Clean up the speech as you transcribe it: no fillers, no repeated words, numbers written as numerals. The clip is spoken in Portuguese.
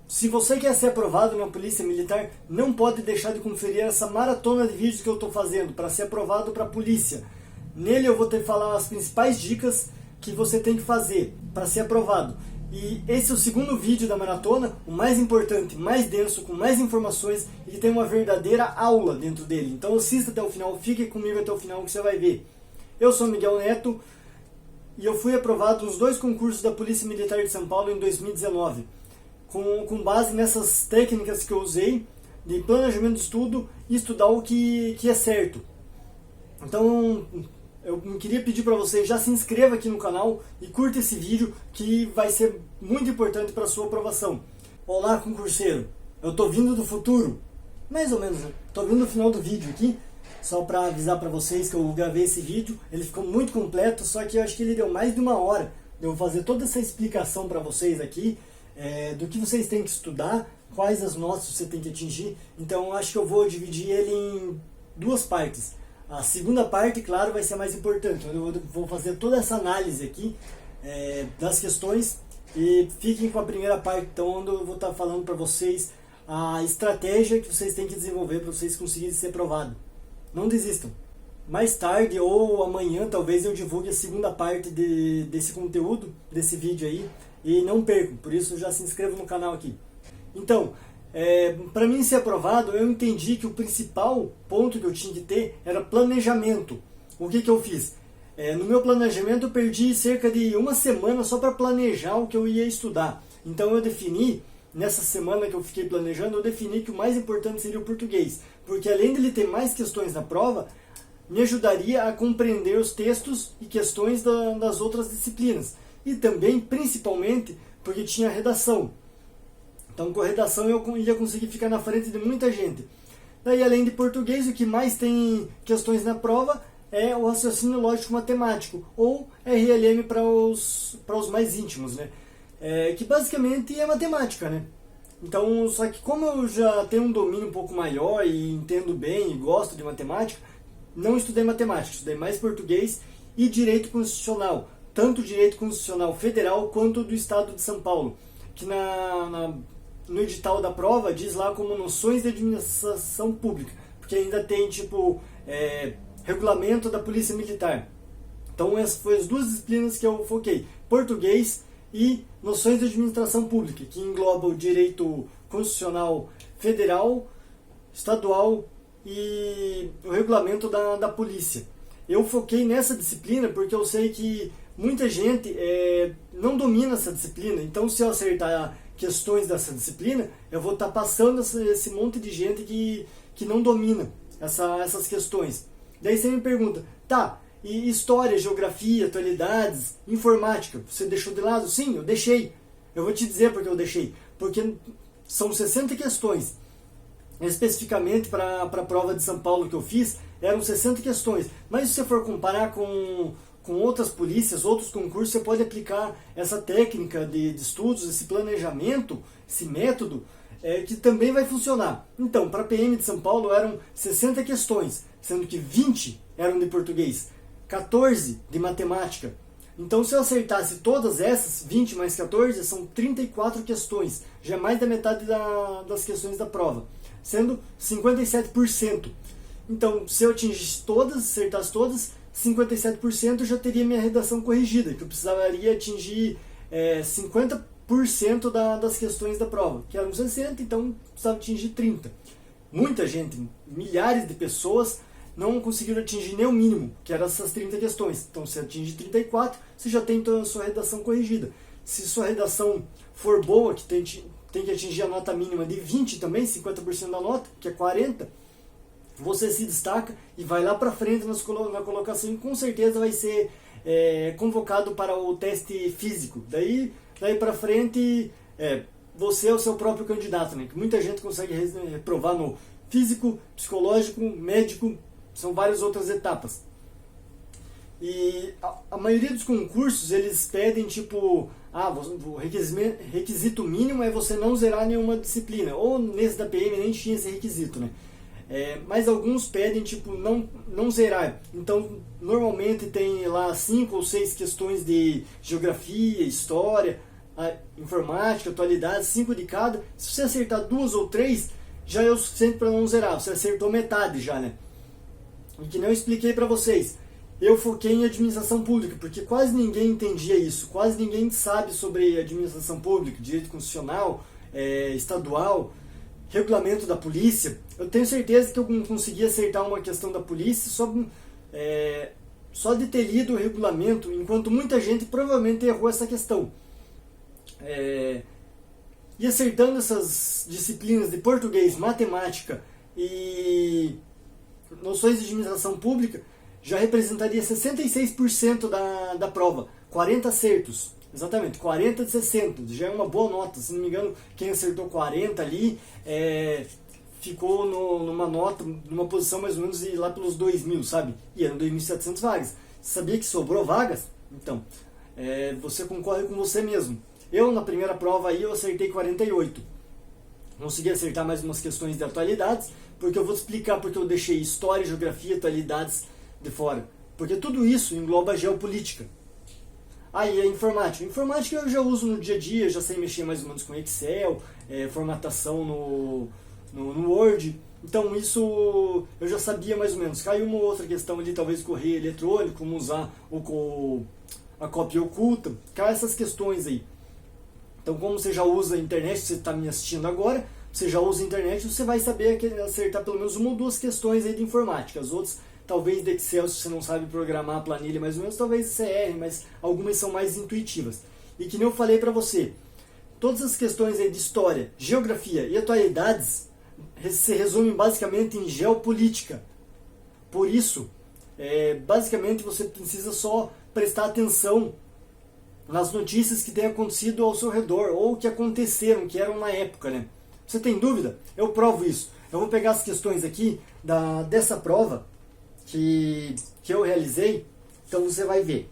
Se você quer ser aprovado na Polícia Militar, não pode deixar de conferir essa maratona de vídeos que eu estou fazendo para ser aprovado para a polícia. Nele eu vou te falar as principais dicas que você tem que fazer para ser aprovado. E esse é o segundo vídeo da maratona, o mais importante, mais denso, com mais informações e que tem uma verdadeira aula dentro dele. Então assista até o final, fique comigo até o final que você vai ver. Eu sou Miguel Neto e eu fui aprovado nos 2 concursos da Polícia Militar de São Paulo em 2019. Com base nessas técnicas que eu usei de planejamento de estudo e estudar o que é certo. Então eu queria pedir para você, já se inscreva aqui no canal e curta esse vídeo que vai ser muito importante para a sua aprovação. Olá, concurseiro, eu tô vindo do futuro, mais ou menos, né? Tô vindo no final do vídeo aqui, só para avisar para vocês que eu gravei esse vídeo, ele ficou muito completo, só que eu acho que ele deu mais de 1 hora. Eu vou fazer toda essa explicação para vocês aqui, do que vocês têm que estudar, quais as notas você tem que atingir, então eu acho que eu vou dividir ele em 2 partes. A segunda parte, claro, vai ser mais importante. Eu vou fazer toda essa análise aqui das questões e fiquem com a primeira parte, então, onde eu vou estar falando para vocês a estratégia que vocês têm que desenvolver para vocês conseguirem ser aprovados. Não desistam. Mais tarde ou amanhã, talvez eu divulgue a segunda parte desse conteúdo, desse vídeo aí, e não percam. Por isso, já se inscreva no canal aqui. Então, para mim ser aprovado, eu entendi que o principal ponto que eu tinha que ter era planejamento. O que eu fiz? No meu planejamento eu perdi cerca de 1 semana só para planejar o que eu ia estudar. Então eu defini, nessa semana que eu fiquei planejando, eu defini que o mais importante seria o português. Porque além de ele ter mais questões na prova, me ajudaria a compreender os textos e questões das outras disciplinas. E também, principalmente, porque tinha redação. Então, com a redação eu ia conseguir ficar na frente de muita gente. Daí, além de português, o que mais tem questões na prova é o raciocínio lógico-matemático, ou RLM para os mais íntimos, né? Que basicamente é matemática, né? Então, só que como eu já tenho um domínio um pouco maior e entendo bem e gosto de matemática, não estudei matemática, estudei mais português e direito constitucional, tanto direito constitucional federal quanto do estado de São Paulo, que no edital da prova diz lá como noções de administração pública, porque ainda tem tipo regulamento da Polícia Militar. Então essas foram as 2 disciplinas que eu foquei, português e noções de administração pública, que engloba o direito constitucional federal, estadual e o regulamento da polícia. Eu foquei nessa disciplina porque eu sei que muita gente não domina essa disciplina, então se eu acertar questões dessa disciplina, eu vou estar passando esse monte de gente que não domina essas questões. Daí você me pergunta, tá, e história, geografia, atualidades, informática, você deixou de lado? Sim, eu deixei. Eu vou te dizer porque eu deixei. Porque são 60 questões. Especificamente para a prova de São Paulo que eu fiz, eram 60 questões. Mas se você for comparar com outras polícias, outros concursos, você pode aplicar essa técnica de estudos, esse planejamento, esse método, que também vai funcionar. Então, para a PM de São Paulo eram 60 questões, sendo que 20 eram de português, 14 de matemática. Então, se eu acertasse todas essas, 20 mais 14, são 34 questões, já é mais da metade das questões da prova, sendo 57%. Então, se eu atingisse todas, acertasse todas, 57% já teria minha redação corrigida, que eu precisaria atingir 50% das questões da prova, que eram 60, então precisava atingir 30. Muita gente, milhares de pessoas, não conseguiram atingir nem o mínimo, que eram essas 30 questões. Então, se atingir 34, você já tem a sua redação corrigida. Se sua redação for boa, que tem que atingir a nota mínima de 20 também, 50% da nota, que é 40, você se destaca e vai lá para frente na colocação e com certeza vai ser convocado para o teste físico. Daí para frente, você é o seu próprio candidato, né? Que muita gente consegue reprovar no físico, psicológico, médico, são várias outras etapas. E a maioria dos concursos, eles pedem tipo, o requisito mínimo é você não zerar nenhuma disciplina, ou nesse da PM nem tinha esse requisito, né? Mas alguns pedem tipo não zerar. Então normalmente tem lá 5 ou 6 questões de geografia, história, informática, atualidades, 5 de cada. Se você acertar 2 ou 3, já é o suficiente para não zerar. Você acertou metade já, né? E que não expliquei para vocês, eu foquei em administração pública, porque quase ninguém entendia isso, quase ninguém sabe sobre administração pública, direito constitucional, estadual, regulamento da polícia. Eu tenho certeza que eu consegui acertar uma questão da polícia só de ter lido o regulamento, enquanto muita gente provavelmente errou essa questão. E acertando essas disciplinas de português, matemática e noções de administração pública, já representaria 66% da prova, 40 acertos, exatamente, 40 de 60, já é uma boa nota. Se não me engano, quem acertou 40 ali ficou numa nota, numa posição mais ou menos lá pelos 2.000, sabe? E eram 2.700 vagas. Sabia que sobrou vagas? Então, você concorre com você mesmo. Eu, na primeira prova aí, eu acertei 48. Consegui acertar mais umas questões de atualidades, porque eu vou te explicar porque eu deixei história, geografia, atualidades de fora. Porque tudo isso engloba a geopolítica. E a informática. Informática eu já uso no dia a dia, já sei mexer mais ou menos com Excel, formatação no Word. Então isso eu já sabia mais ou menos. Caiu uma outra questão ali, talvez correio eletrônico, como usar a cópia oculta. Cai essas questões aí. Então, como você já usa a internet, você está me assistindo agora, você já usa a internet, você vai saber acertar pelo menos uma ou duas questões aí de informática. As outras, talvez de Excel, se você não sabe programar a planilha mais ou menos, talvez você erre, mas algumas são mais intuitivas. E que nem eu falei para você, todas as questões aí de história, geografia e atualidades se resumem basicamente em geopolítica. Por isso, basicamente você precisa só prestar atenção nas notícias que têm acontecido ao seu redor, ou que aconteceram, que eram na época, né? Você tem dúvida? Eu provo isso. Eu vou pegar as questões aqui dessa prova que eu realizei, então você vai ver.